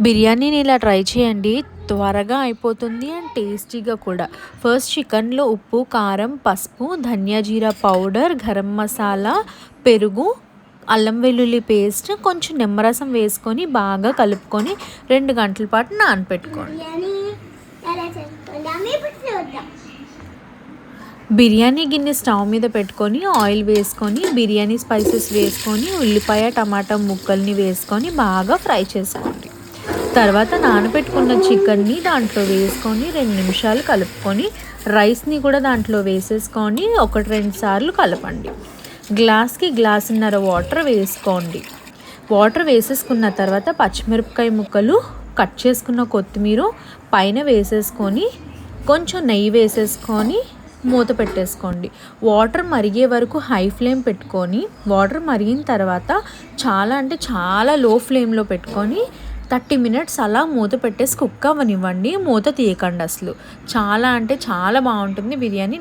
బిర్యానీని ఇలా ట్రై చేయండి. త్వరగా అయిపోతుంది అండ్ టేస్టీగా కూడా. ఫస్ట్ చికెన్‌లో ఉప్పు, కారం, పసుపు, ధనియా జీరా పౌడర్, గరం మసాలా, పెరుగు, అల్లం వెల్లుల్లి పేస్ట్, కొంచెం నిమ్మరసం వేసుకొని బాగా కలుపుకొని 2 గంటల పాటు నానపెట్టుకోండి. బిర్యానీ గిన్నె స్టవ్ మీద పెట్టుకొని ఆయిల్ వేసుకొని బిర్యానీ స్పైసెస్ వేసుకొని ఉల్లిపాయ, టమాటా ముక్కల్ని వేసుకొని బాగా ఫ్రై చేసుకోండి. తర్వాత నానబెట్టుకున్న చికెన్ని దాంట్లో వేసుకొని 2 నిమిషాలు కలుపుకొని రైస్ని కూడా దాంట్లో వేసేసుకొని 1-2 సార్లు కలపండి. గ్లాస్కి గ్లాసున్నర వాటర్ వేసుకోండి. వాటర్ వేసేసుకున్న తర్వాత పచ్చిమిరపకాయ ముక్కలు, కట్ చేసుకున్న కొత్తిమీర పైన వేసేసుకొని కొంచెం నెయ్యి వేసేసుకొని మూత పెట్టేసుకోండి. వాటర్ మరిగే వరకు హై ఫ్లేమ్ పెట్టుకొని వాటర్ మరిగిన తర్వాత చాలా అంటే చాలా లో ఫ్లేమ్లో పెట్టుకొని 30 మినిట్స్ అలా మూత పెట్టేసి కుక్ అవ్వనివ్వండి. మూత తీయకండి అసలు. చాలా అంటే చాలా బాగుంటుంది బిర్యానీ.